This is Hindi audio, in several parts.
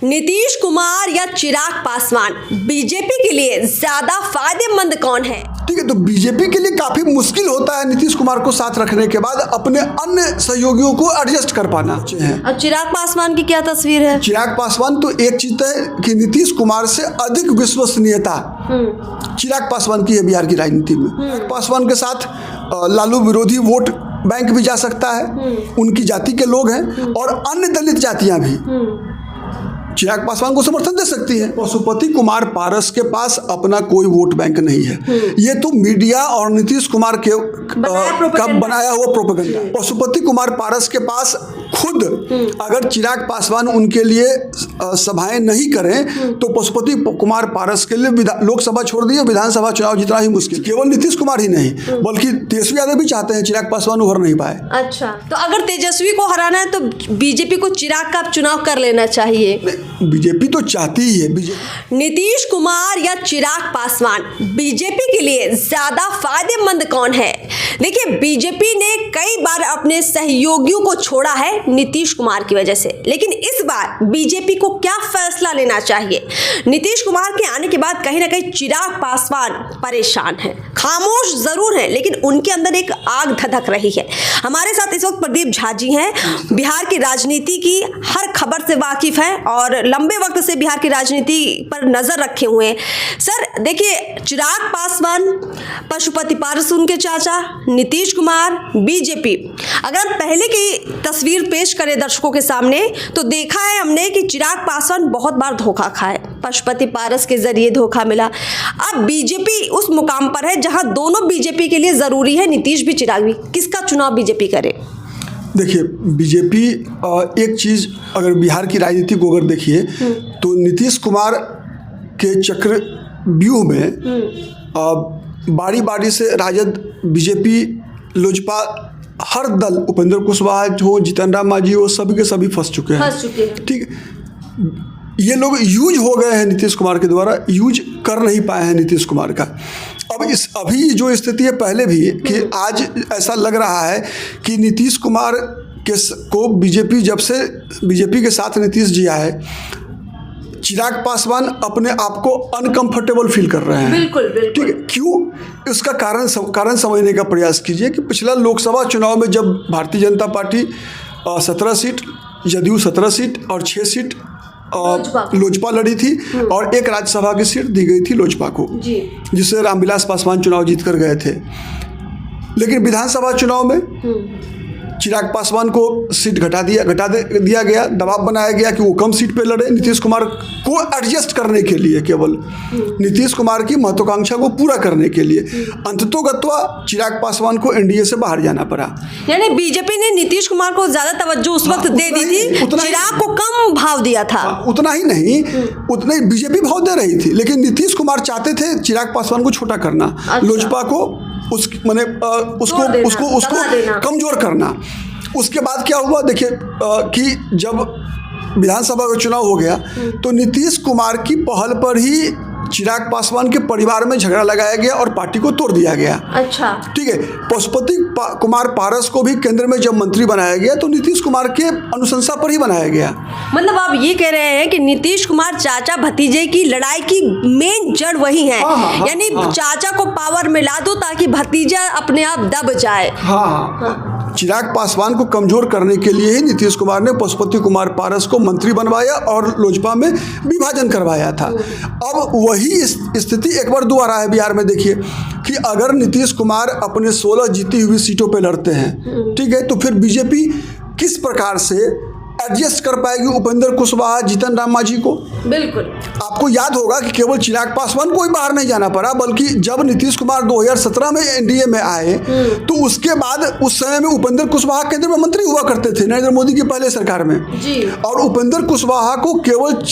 नीतीश कुमार या चिराग पासवान, बीजेपी के लिए ज्यादा फायदेमंद कौन है? ठीक है, तो बीजेपी के लिए काफी मुश्किल होता है नीतीश कुमार को साथ रखने के बाद अपने अन्य सहयोगियों को एडजस्ट कर पाना। और चिराग पासवान की क्या तस्वीर है? चिराग पासवान तो एक चीज है कि नीतीश कुमार से अधिक विश्वसनीयता चिराग पासवान की है बिहार की राजनीति में। पासवान के साथ लालू विरोधी वोट बैंक भी जा सकता है, उनकी जाति के लोग हैं और अन्य दलित जातियां भी चिराग पासवान को समर्थन दे सकती है। पशुपति कुमार पारस के पास अपना कोई वोट बैंक नहीं है, ये तो मीडिया और नीतीश कुमार के बनाया हुआ प्रोपेगेंडा। पशुपति कुमार पारस के पास खुद अगर चिराग पासवान उनके लिए सभाएं नहीं करें तो पशुपति कुमार पारस के लिए लोकसभा छोड़ दिए विधानसभा चुनाव जीतना ही मुश्किल। केवल नीतीश कुमार ही नहीं बल्कि तेजस्वी यादव भी चाहते हैं चिराग पासवान उभर नहीं पाए। अच्छा, तो अगर तेजस्वी को हराना है तो बीजेपी को चिराग का चुनाव कर लेना चाहिए। बीजेपी तो चाहती ही है। नीतीश कुमार या चिराग पासवान, बीजेपी के लिए ज्यादा फायदेमंद कौन है? देखिए, बीजेपी ने कई बार अपने सहयोगियों को छोड़ा है नीतीश कुमार की वजह से, लेकिन इस बार बीजेपी को क्या फैसला लेना चाहिए? नीतीश कुमार के आने के बाद कहीं ना कहीं चिराग पासवान परेशान हैं, खामोश जरूर हैं, लेकिन उनके अंदर एक आग धधक रही है। हमारे साथ इस वक्त प्रदीप झा जी हैं, बिहार की राजनीति की हर खबर से वाकिफ हैं और लंबे वक्त से बिहार की राजनीति पर नजर रखे हुए हैं। सर देखिए, चिराग पासवान, पशुपति पारस उनके चाचा, नीतीश कुमार, बीजेपी, अगर हम पहले की तस्वीर पेश करें दर्शकों के सामने तो देखा है हमने कि चिराग पासवान बहुत बार धोखा खाए, पशुपति पारस के जरिए धोखा मिला। अब बीजेपी उस मुकाम पर है जहां दोनों बीजेपी के लिए जरूरी है, नीतीश भी चिराग भी। किसका चुनाव बीजेपी करे? देखिए, बीजेपी एक चीज़ अगर बिहार की राजनीति को अगर देखिए तो नीतीश कुमार के चक्र व्यूह में बारी बारी से राजद, बीजेपी, लोजपा, हर दल, उपेंद्र कुशवाहा हो, जीतन राम मांझी हो, सभी के सभी फंस चुके हैं। ठीक है, ये लोग यूज हो गए हैं नीतीश कुमार के द्वारा, यूज कर नहीं पाए हैं नीतीश कुमार का। अब अभी जो स्थिति है, पहले भी कि आज ऐसा लग रहा है कि नीतीश कुमार को बीजेपी, जब से बीजेपी के साथ नीतीश जी आए, चिराग पासवान अपने आप को अनकंफर्टेबल फील कर रहे हैं। बिल्कुल बिल्कुल। ठीक है, क्यों? इसका कारण समझने का प्रयास कीजिए कि पिछला लोकसभा चुनाव में जब Bharatiya Janata party 17 seat, JDU 17 seat और 6 सीट लोजपा लड़ी थी और एक राज्यसभा की सीट दी गई थी लोजपा को, जिससे रामविलास पासवान चुनाव जीत कर गए थे। लेकिन विधानसभा चुनाव में चिराग पासवान को सीट घटा दिया गया, दबाव बनाया गया कि वो कम सीट पे लड़े नीतीश कुमार को एडजस्ट करने के लिए, केवल नीतीश कुमार की महत्वाकांक्षा को पूरा करने के लिए। अंततोगत्वा चिराग पासवान को एनडीए से बाहर जाना पड़ा। यानी बीजेपी ने नीतीश कुमार को ज्यादा तवज्जो उस वक्त दे दी थी, चिराग को कम भाव दिया था। उतना ही नहीं, उतना ही बीजेपी भाव दे रही थी, लेकिन नीतीश कुमार चाहते थे चिराग पासवान को छोटा करना, लोजपा को उसको कमजोर करना। उसके बाद क्या हुआ देखिए कि जब विधानसभा का चुनाव हो गया तो नीतीश कुमार की पहल पर ही चिराग पासवान के परिवार में झगड़ा लगाया गया और पार्टी को तोड़ दिया गया। अच्छा, ठीक है। पशुपति कुमार पारस को भी केंद्र में जब मंत्री बनाया गया तो नीतीश कुमार के अनुशंसा पर ही बनाया गया। मतलब आप ये कह रहे हैं कि नीतीश कुमार चाचा भतीजे की लड़ाई की मेन जड़ वही है। यानी चाचा को पावर में ला दो ताकि भतीजा अपने आप दब जाए। चिराग पासवान को कमजोर करने के लिए ही नीतीश कुमार ने पशुपति कुमार पारस को मंत्री बनवाया और लोजपा में विभाजन करवाया था। अब वही स्थिति एक बार दोबारा है बिहार में। देखिए कि अगर नीतीश कुमार अपने 16 जीती हुई सीटों पे लड़ते हैं, ठीक है, तो फिर बीजेपी किस प्रकार से एडजस्ट कर पाएगी उपेंद्र कुशवाहा, जीतन राम मांझी को? बिल्कुल। आपको याद होगा कि केवल चिराग पासवान को ही बाहर नहीं जाना पड़ा, बल्कि जब नीतीश कुमार 2017 में एनडीए में आए तो उसके बाद उस समय में उपेंद्र कुशवाहा केंद्र में मंत्री हुआ करते थे नरेंद्र मोदी की पहले सरकार में जी। और उपेंद्र कुशवाहा को केवल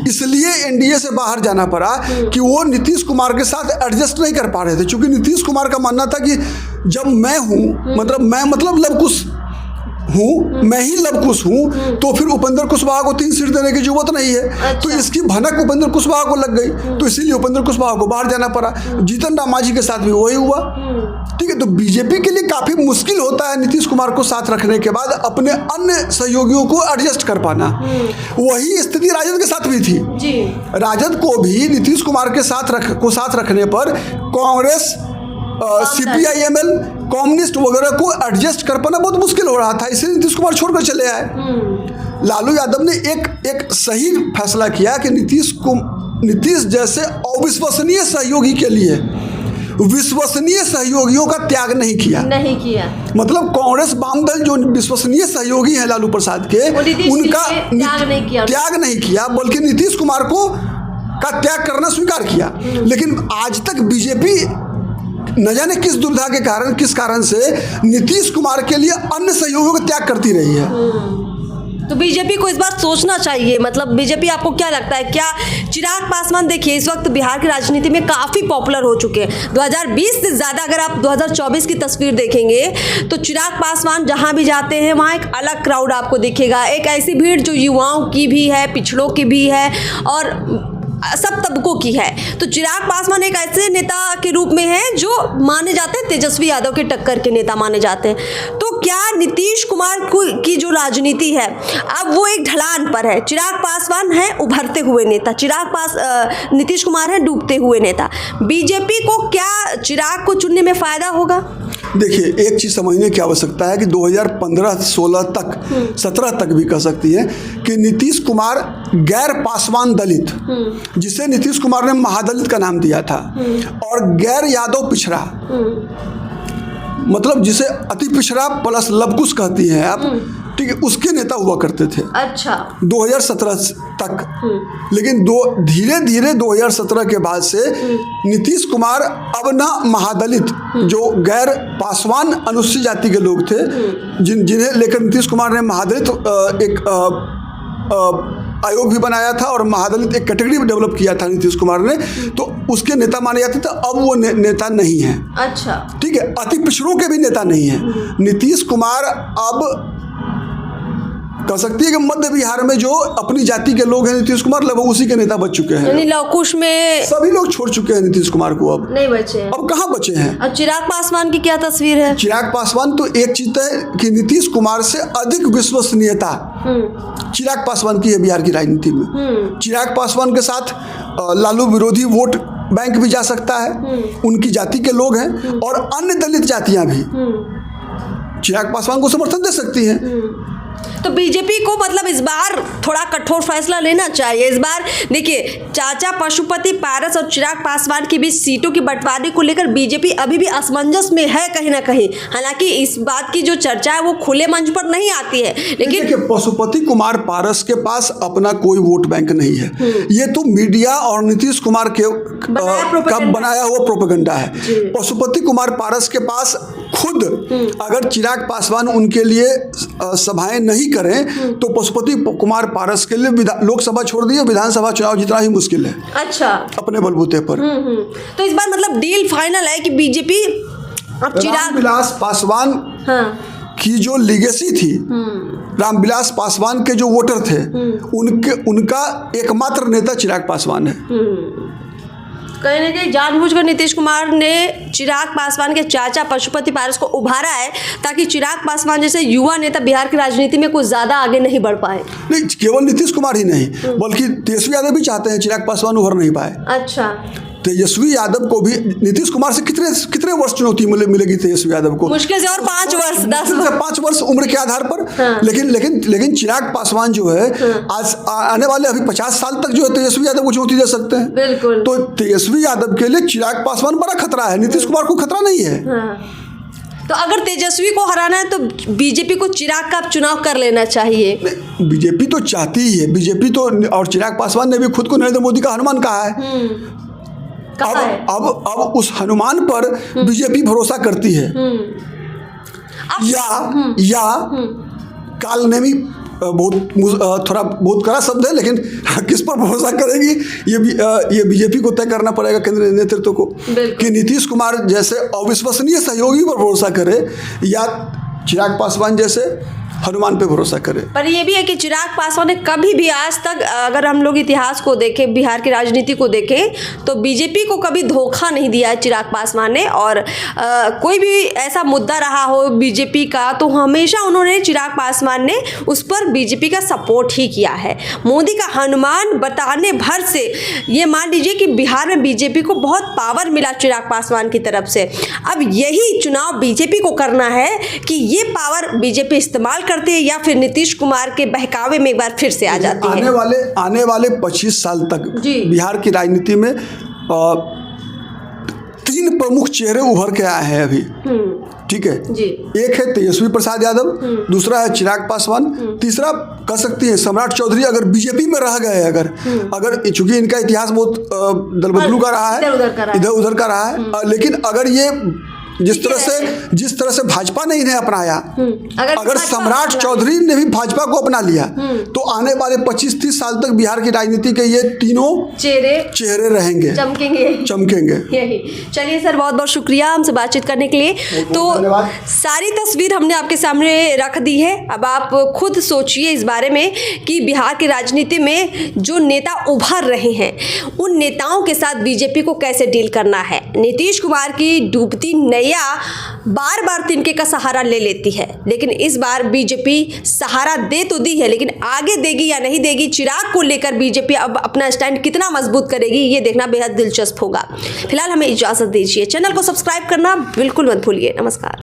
इसलिए एनडीए से बाहर जाना पड़ा कि वो नीतीश कुमार के साथ एडजस्ट नहीं कर पा रहे थे, क्योंकि नीतीश कुमार का मानना था कि जब मैं हूँ, मतलब मैं मतलब लव कुश हूँ, मैं ही लवकुश हूँ, तो फिर उपेंद्र कुशवाहा को 3 सीट देने की जरूरत नहीं है। अच्छा। तो इसकी भनक उपेंद्र कुशवाहा को लग गई, तो इसीलिए उपेंद्र कुशवाहा को बाहर जाना पड़ा। जीतन राम मांझी के साथ भी वही हुआ। ठीक है, तो बीजेपी के लिए काफी मुश्किल होता है नीतीश कुमार को साथ रखने के बाद अपने अन्य सहयोगियों को एडजस्ट कर पाना। वही स्थिति राजद के साथ भी थी जी। राजद को भी नीतीश कुमार के साथ रखने पर कांग्रेस, CPI-ML, कम्युनिस्ट वगैरह को एडजस्ट कर पाना बहुत मुश्किल हो रहा था, इसलिए नीतीश कुमार छोड़कर चले आए। लालू यादव ने एक सही फैसला किया कि नीतीश जैसे अविश्वसनीय सहयोगी के लिए विश्वसनीय सहयोगियों का त्याग नहीं किया। मतलब कांग्रेस वाम दल जो विश्वसनीय सहयोगी हैं लालू प्रसाद के, उनका त्याग नहीं किया, बल्कि नीतीश कुमार को का त्याग करना स्वीकार किया। लेकिन आज तक बीजेपी न जाने किस दुविधा के कारण, किस कारण से नीतीश कुमार के लिए अन्य सहयोगियों का त्याग करती रही है। तो बीजेपी को इस बार सोचना चाहिए। मतलब बीजेपी, आपको क्या लगता है, क्या चिराग पासवान, देखिए इस वक्त बिहार की राजनीति में काफ़ी पॉपुलर हो चुके हैं। 2020 से ज़्यादा अगर आप 2024 की तस्वीर देखेंगे तो चिराग पासवान जहां भी जाते हैं वहां एक अलग क्राउड आपको दिखेगा, एक ऐसी भीड़ जो युवाओं की भी है, पिछड़ों की भी है और सब तबकों की है। तो चिराग पासवान एक ऐसे नेता के रूप में है जो माने जाते हैं तेजस्वी यादव के टक्कर के नेता माने जाते हैं। तो क्या नीतीश कुमार की जो राजनीति है अब वो एक ढलान पर है? चिराग पासवान है उभरते हुए नेता, नीतीश कुमार है डूबते हुए नेता। बीजेपी को क्या चिराग को चुनने में फायदा होगा? देखिए, एक चीज समझने की आवश्यकता है कि 2015-16 तक 17 तक भी कह सकती है कि नीतीश कुमार गैर पासवान दलित, जिसे नीतीश कुमार ने महादलित का नाम दिया था, और गैर यादव पिछड़ा, मतलब जिसे अति पिछड़ा प्लस लवकुश कहती हैं आप, ठीक है, उसके नेता हुआ करते थे। अच्छा। 2017 तक। लेकिन धीरे धीरे 2017 के बाद से नीतीश कुमार अब ना महादलित, जो गैर पासवान अनुसूचित जाति के लोग थे, जिन्हें लेकर नीतीश कुमार ने महादलित एक आयोग भी बनाया था और महादलित एक कैटेगरी भी डेवलप किया था नीतीश कुमार ने, तो उसके नेता माने जाते थे। अब वो नेता नहीं है। अच्छा। ठीक है, अति पिछड़ों के भी नेता नहीं है। नीतीश कुमार अब कह सकती है कि मध्य बिहार में जो अपनी जाति के लोग हैं, नीतीश कुमार लगभग उसी के नेता बच चुके हैं। यानी लवकुश में सभी लोग छोड़ चुके हैं नीतीश कुमार को, अब नहीं बचे। अब कहाँ बचे हैं? और चिराग पासवान की क्या तस्वीर है? चिराग पासवान तो एक चीज है कि नीतीश कुमार से अधिक विश्वसनीयता चिराग पासवान की है बिहार की राजनीति में। चिराग पासवान के साथ लालू विरोधी वोट बैंक भी जा सकता है, उनकी जाति के लोग हैं, और अन्य दलित जातियां भी चिराग पासवान को समर्थन दे सकती हैं। तो बीजेपी को मतलब इस बार थोड़ा कठोर फैसला लेना चाहिए। इस बार देखिए, चाचा पशुपति पारस और चिराग पासवान के बीच सीटों की बंटवारे को लेकर बीजेपी अभी भी असमंजस में है कहीं ना कहीं। हालांकि इस बात की जो चर्चा है वो खुले मंच पर नहीं आती है, लेकिन पशुपति कुमार पारस के पास अपना कोई वोट बैंक नहीं है। ये तो मीडिया और नीतीश कुमार के बनाया हुआ प्रोपेगेंडा है। पशुपति कुमार पारस के पास खुद अगर चिराग पासवान उनके लिए सभाएं नहीं करें तो पशुपति कुमार पारस के लिए लोकसभा छोड़ दिए, विधानसभा चुनाव जितना ही मुश्किल है। अच्छा। अपने बलबूते पर। तो इस बार मतलब डील फाइनल है कि बीजेपी अब रामविलास पासवान की जो लीगेसी थी, रामविलास पासवान के जो वोटर थे, उनका एकमात्र नेता चिराग पासवान है। कहीं ना कहीं जानबूझकर नीतीश कुमार ने चिराग पासवान के चाचा पशुपति पारस को उभारा है ताकि चिराग पासवान जैसे युवा नेता बिहार की राजनीति में कुछ ज़्यादा आगे नहीं बढ़ पाए। नहीं, केवल नीतीश कुमार ही नहीं बल्कि तेजस्वी यादव भी चाहते हैं चिराग पासवान उभर नहीं पाए। अच्छा। तेजस्वी यादव को भी नीतीश कुमार से कितने वर्ष चुनौती मिलेगी तेजस्वी यादव को? मुश्किल से और 5 वर्ष, 5 वर्ष उम्र के आधार पर। लेकिन चिराग पासवान जो है आज आने वाले अभी 50 साल तक जो है तेजस्वी यादव को चुनौती दे सकते हैं। बिल्कुल। तो तेजस्वी यादव के लिए चिराग पासवान बड़ा खतरा है, नीतीश कुमार को खतरा नहीं है। तो अगर तेजस्वी को हराना है तो बीजेपी को चिराग का चुनाव कर लेना चाहिए। बीजेपी तो चाहती ही है, बीजेपी तो, और चिराग पासवान ने भी खुद को नरेंद्र मोदी का हनुमान कहा है। अब उस हनुमान पर बीजेपी भरोसा करती है या कालनेमी बहुत कड़ा शब्द है, लेकिन किस पर भरोसा करेगी ये बीजेपी को तय करना पड़ेगा, केंद्रीय नेतृत्व को, कि नीतीश कुमार जैसे अविश्वसनीय सहयोगी पर भरोसा करे या चिराग पासवान जैसे हनुमान पे भरोसा करें। पर ये भी है कि चिराग पासवान ने कभी भी आज तक, अगर हम लोग इतिहास को देखें, बिहार की राजनीति को देखें, तो बीजेपी को कभी धोखा नहीं दिया है चिराग पासवान ने। और कोई भी ऐसा मुद्दा रहा हो बीजेपी का, तो हमेशा उन्होंने, चिराग पासवान ने उस पर बीजेपी का सपोर्ट ही किया है। मोदी का हनुमान बताने भर से ये मान लीजिए कि बिहार में बीजेपी को बहुत पावर मिला चिराग पासवान की तरफ से। अब यही चुनाव बीजेपी को करना है कि ये पावर बीजेपी इस्तेमाल करती है या फिर नीतीश कुमार के बहकावे में एक बार फिर से आ जाती है। आने वाले 25 साल तक जी। बिहार की राजनीति में 3 प्रमुख चेहरे उभर के आए हैं अभी। ठीक है जी। एक है तेजस्वी प्रसाद यादव, दूसरा है चिराग पासवान, तीसरा कह सकती है सम्राट चौधरी। अगर बीजेपी में रह गए, अगर चूंकि इनका इतिहास बहुत दल बदलू का रहा है, इधर उधर का रहा है, लेकिन अगर ये जिस तरह से भाजपा ने इन्हें अपनाया, अगर सम्राट चौधरी ने भी भाजपा को अपना लिया, तो आने वाले 25-30 साल तक बिहार की राजनीति के ये तीनों चेहरे रहेंगे, चमकेंगे। यही। चलिए सर, बहुत बहुत शुक्रिया हमसे बातचीत करने के लिए। तो सारी तस्वीर हमने आपके सामने रख दी है। अब आप खुद सोचिए इस बारे में कि बिहार की राजनीति में जो नेता उभर रहे हैं, उन नेताओं के साथ बीजेपी को कैसे डील करना है। नीतीश कुमार की डूबती नैया बार बार तिनके का सहारा ले लेती है, लेकिन इस बार बीजेपी सहारा दे तो दी है, लेकिन आगे देगी या नहीं देगी, चिराग को लेकर बीजेपी अब अपना स्टैंड कितना मजबूत करेगी, ये देखना बेहद दिलचस्प होगा। फिलहाल हमें इजाजत दीजिए। चैनल को सब्सक्राइब करना बिल्कुल मत भूलिए। नमस्कार।